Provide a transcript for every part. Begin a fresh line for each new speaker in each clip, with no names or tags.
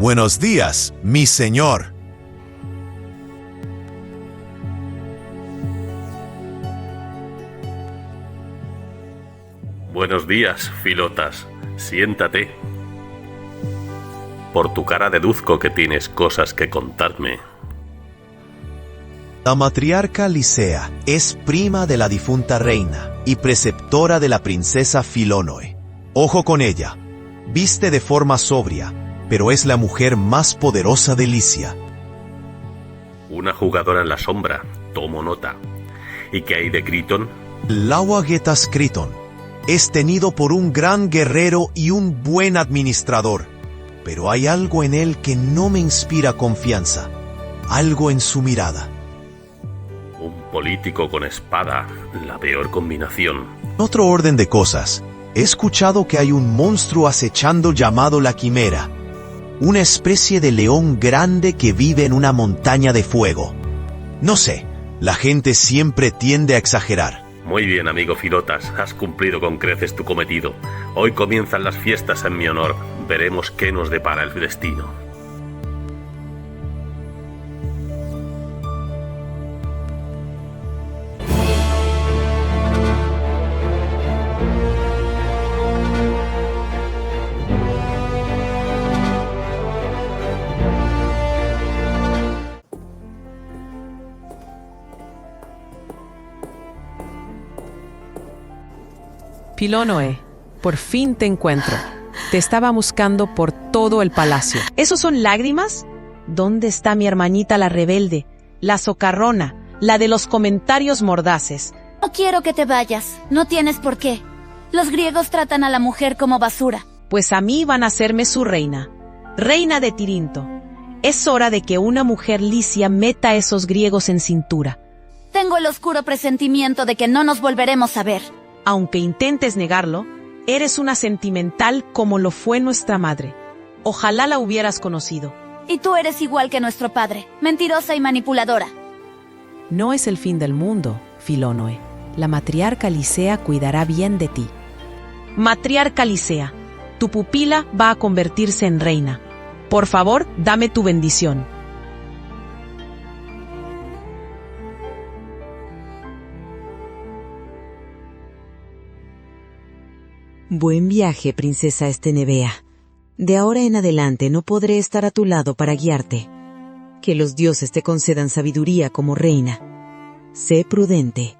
Buenos días, mi señor.
Buenos días, Filotas. Siéntate. Por tu cara deduzco que tienes cosas que contarme.
La matriarca Licea es prima de la difunta reina y preceptora de la princesa Filónoe. Ojo con ella. Viste de forma sobria, pero es la mujer más poderosa de Licia.
Una jugadora en la sombra. Tomo nota. ¿Y qué hay de Criton?
Lauagetas Criton es tenido por un gran guerrero y un buen administrador, pero hay algo en él que no me inspira confianza, algo en su mirada.
Un político con espada, la peor combinación.
En otro orden de cosas, he escuchado que hay un monstruo acechando llamado la Quimera, una especie de león grande que vive en una montaña de fuego. No sé, la gente siempre tiende a exagerar.
Muy bien, amigo Filotas, has cumplido con creces tu cometido. Hoy comienzan las fiestas en mi honor. Veremos qué nos depara el destino.
Filónoe, por fin te encuentro. Te estaba buscando por todo el palacio.
¿Esos son lágrimas? ¿Dónde está mi hermanita la rebelde, la socarrona, la de los comentarios mordaces?
No quiero que te vayas, no tienes por qué. Los griegos tratan a la mujer como basura.
Pues a mí van a hacerme su reina, reina de Tirinto. Es hora de que una mujer licia meta a esos griegos en cintura.
Tengo el oscuro presentimiento de que no nos volveremos a ver.
Aunque intentes negarlo, eres una sentimental como lo fue nuestra madre. Ojalá la hubieras conocido.
Y tú eres igual que nuestro padre, mentirosa y manipuladora.
No es el fin del mundo, Filónoe. La matriarca Licea cuidará bien de ti.
Matriarca Licea, tu pupila va a convertirse en reina. Por favor, dame tu bendición.
Buen viaje, princesa Estenebea. De ahora en adelante no podré estar a tu lado para guiarte. Que los dioses te concedan sabiduría como reina. Sé prudente.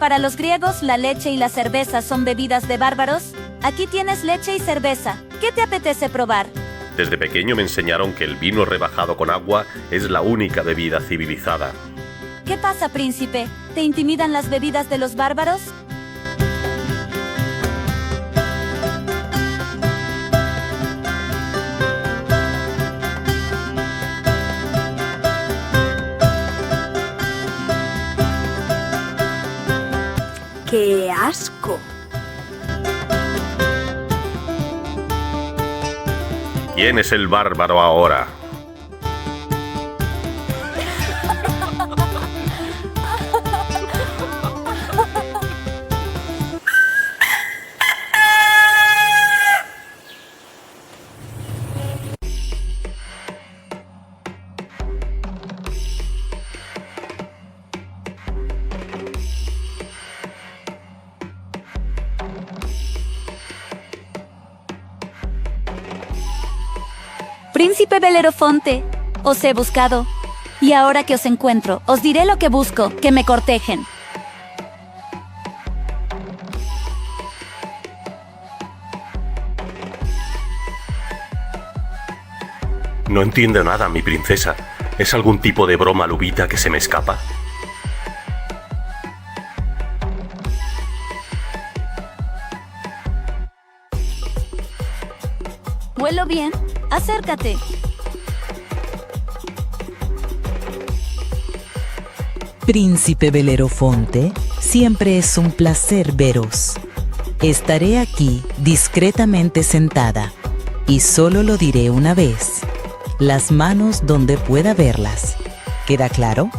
para los griegos, la leche y la cerveza son bebidas de bárbaros. Aquí tienes leche y cerveza. ¿Qué te apetece probar?
Desde pequeño me enseñaron que el vino rebajado con agua es la única bebida civilizada.
¿Qué pasa, príncipe? ¿Te intimidan las bebidas de los bárbaros?
¡Qué asco!
¿Quién es el bárbaro ahora?
Príncipe Belerofonte, os he buscado. Y ahora que os encuentro, os diré lo que busco, que me cortejen.
No entiendo nada, mi princesa. ¿Es algún tipo de broma lubita que se me escapa?
¿Huelo bien? Acércate.
Príncipe Belerofonte, siempre es un placer veros. Estaré aquí discretamente sentada, y solo lo diré una vez. Las manos donde pueda verlas. ¿Queda claro?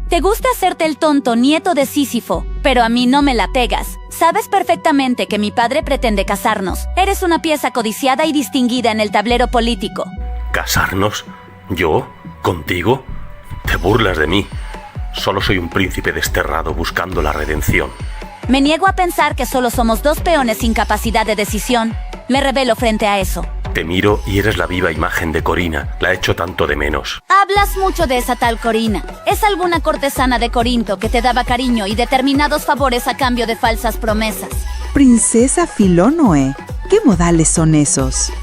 Te gusta hacerte el tonto, nieto de Sísifo, pero a mí no me la pegas. Sabes perfectamente que mi padre pretende casarnos. Eres una pieza codiciada y distinguida en el tablero político.
¿Casarnos? ¿Yo? ¿Contigo? Te burlas de mí. Solo soy un príncipe desterrado buscando la redención.
Me niego a pensar que solo somos dos peones sin capacidad de decisión. Me rebelo frente a eso.
Te miro y eres la viva imagen de Corina. La echo tanto de menos.
Hablas mucho de esa tal Corina. Es alguna cortesana de Corinto que te daba cariño y determinados favores a cambio de falsas promesas.
Princesa Filónoe, ¿qué modales son esos?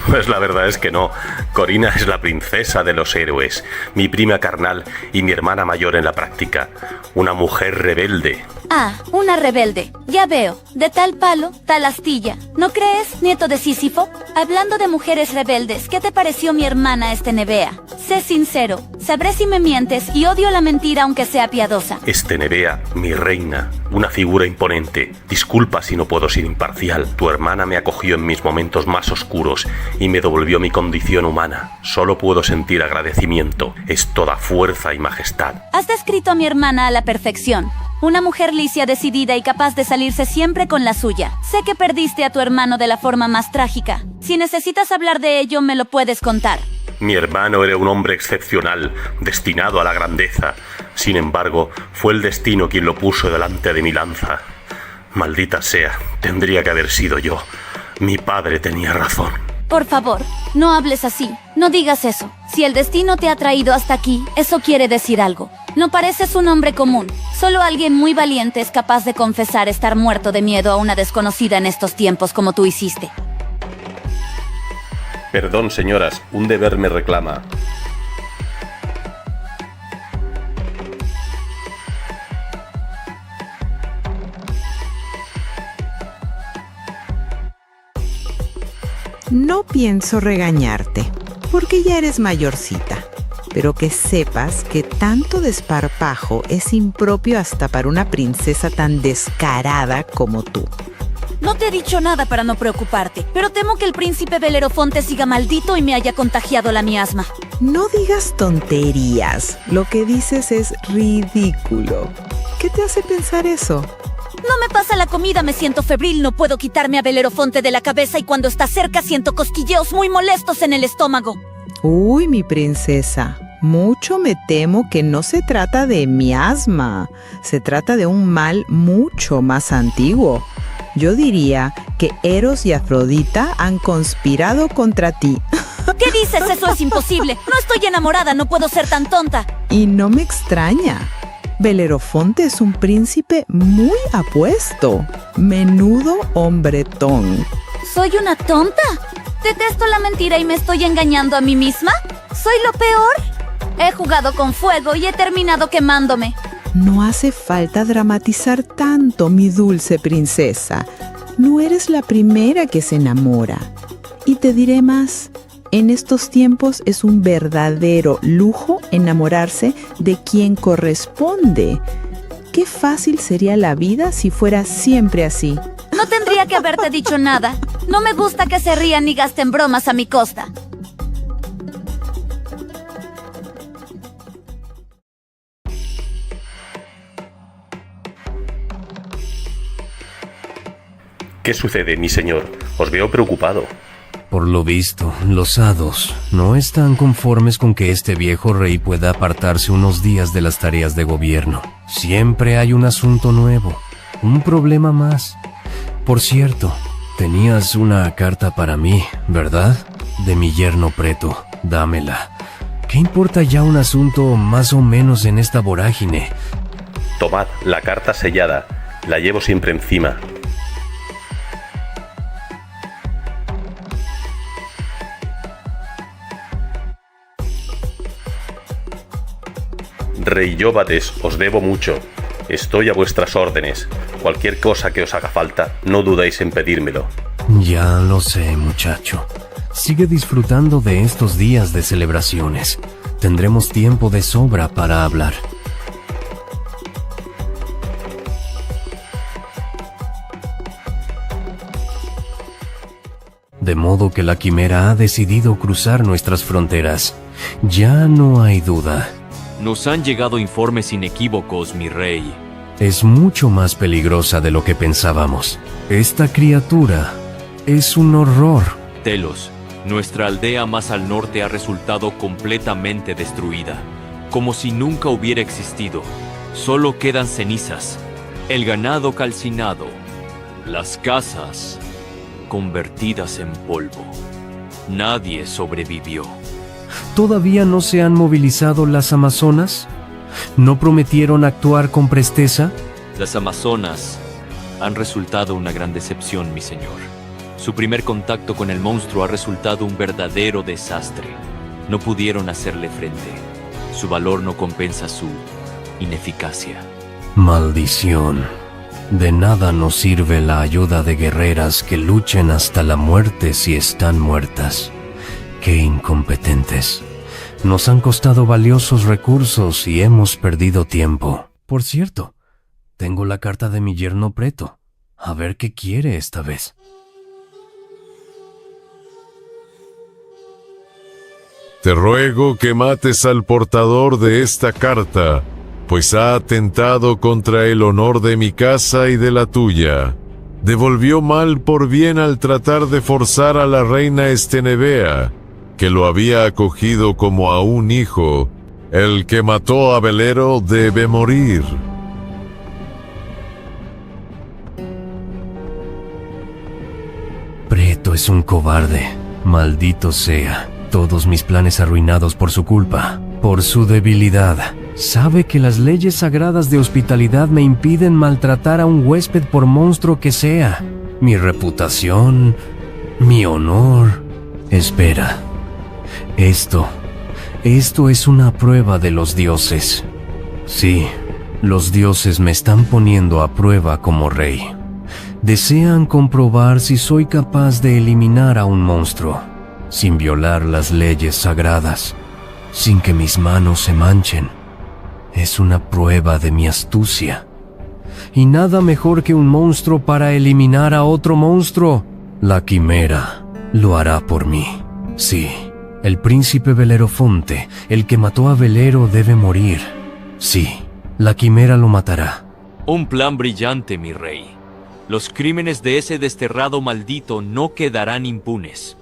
Pues la verdad es que no. Corina es la princesa de los héroes, mi prima carnal y mi hermana mayor en la práctica. Una mujer rebelde.
Ah, una rebelde. Ya veo. De tal palo, tal astilla. ¿No crees, nieto de Sísifo? Hablando de mujeres rebeldes, ¿qué te pareció mi hermana Estenebea? Sé sincero. Sabré si me mientes y odio la mentira aunque sea piadosa.
Estenebea, mi reina, una figura imponente. Disculpa si no puedo ser imparcial. Tu hermana me acogió en mis momentos más oscuros y me devolvió mi condición humana. Solo puedo sentir agradecimiento. Es toda fuerza y majestad.
Has descrito a mi hermana a la perfección. Una mujer licia, decidida y capaz de salirse siempre con la suya. Sé que perdiste a tu hermano de la forma más trágica. Si necesitas hablar de ello, me lo puedes contar.
Mi hermano era un hombre excepcional, destinado a la grandeza. Sin embargo, fue el destino quien lo puso delante de mi lanza. Maldita sea, tendría que haber sido yo. Mi padre tenía razón.
Por favor, no hables así. No digas eso. Si el destino te ha traído hasta aquí, eso quiere decir algo. No pareces un hombre común. Solo alguien muy valiente es capaz de confesar estar muerto de miedo a una desconocida en estos tiempos como tú hiciste.
Perdón, señoras, un deber me reclama.
No pienso regañarte, porque ya eres mayorcita, pero que sepas que tanto desparpajo es impropio hasta para una princesa tan descarada como tú.
No te he dicho nada para no preocuparte, pero temo que el príncipe Belerofonte siga maldito y me haya contagiado la miasma.
No digas tonterías, lo que dices es ridículo. ¿Qué te hace pensar eso?
No me pasa la comida, me siento febril, no puedo quitarme a Belerofonte de la cabeza y cuando está cerca siento cosquilleos muy molestos en el estómago.
Uy, mi princesa, mucho me temo que no se trata de miasma, se trata de un mal mucho más antiguo. Yo diría que Eros y Afrodita han conspirado contra ti.
¿Qué dices eso es imposible. No estoy enamorada, no puedo ser tan tonta.
Y no me extraña. Belerofonte es un príncipe muy apuesto. Menudo hombretón.
¿Soy una tonta? ¿Detesto la mentira y me estoy engañando a mí misma? ¿Soy lo peor? He jugado con fuego y he terminado quemándome.
No hace falta dramatizar tanto, mi dulce princesa. No eres la primera que se enamora. Y te diré más, en estos tiempos es un verdadero lujo enamorarse de quien corresponde. Qué fácil sería la vida si fuera siempre así.
No tendría que haberte dicho nada. No me gusta que se rían ni gasten bromas a mi costa.
¿Qué sucede, mi señor? Os veo preocupado.
Por lo visto, los hados no están conformes con que este viejo rey pueda apartarse unos días de las tareas de gobierno. Siempre hay un asunto nuevo, un problema más. Por cierto, tenías una carta para mí, ¿verdad? De mi yerno Preto. Dámela. ¿Qué importa ya un asunto más o menos en esta vorágine?
Tomad la carta sellada. La llevo siempre encima. Rey Jóbates, os debo mucho. Estoy a vuestras órdenes. Cualquier cosa que os haga falta, no dudéis en pedírmelo.
Ya lo sé, muchacho. Sigue disfrutando de estos días de celebraciones. Tendremos tiempo de sobra para hablar. De modo que la quimera ha decidido cruzar nuestras fronteras. Ya no hay duda.
Nos han llegado informes inequívocos, mi rey.
Es mucho más peligrosa de lo que pensábamos. Esta criatura es un horror.
Telos, nuestra aldea más al norte ha resultado completamente destruida, como si nunca hubiera existido. Solo quedan cenizas, el ganado calcinado, las casas convertidas en polvo. Nadie sobrevivió.
¿Todavía no se han movilizado las amazonas? ¿No prometieron actuar con presteza?
Las amazonas han resultado una gran decepción, mi señor. Su primer contacto con el monstruo ha resultado un verdadero desastre. No pudieron hacerle frente. Su valor no compensa su ineficacia.
Maldición. De nada nos sirve la ayuda de guerreras que luchen hasta la muerte si están muertas. ¡Qué incompetentes! Nos han costado valiosos recursos y hemos perdido tiempo. Por cierto, tengo la carta de mi yerno Preto. A ver qué quiere esta vez.
Te ruego que mates al portador de esta carta, pues ha atentado contra el honor de mi casa y de la tuya. Devolvió mal por bien al tratar de forzar a la reina Estenebea, que lo había acogido como a un hijo. El que mató a Belero debe morir.
Preto es un cobarde. Maldito sea. Todos mis planes arruinados por su culpa, por su debilidad. Sabe que las leyes sagradas de hospitalidad me impiden maltratar a un huésped por monstruo que sea. Mi reputación, mi honor. Espera. Esto es una prueba de los dioses. Sí, los dioses me están poniendo a prueba como rey. Desean comprobar si soy capaz de eliminar a un monstruo, sin violar las leyes sagradas, sin que mis manos se manchen. Es una prueba de mi astucia. Y nada mejor que un monstruo para eliminar a otro monstruo. La quimera lo hará por mí. Sí. El príncipe Belerofonte, el que mató a Belero, debe morir. Sí, la quimera lo matará.
Un plan brillante, mi rey. Los crímenes de ese desterrado maldito no quedarán impunes.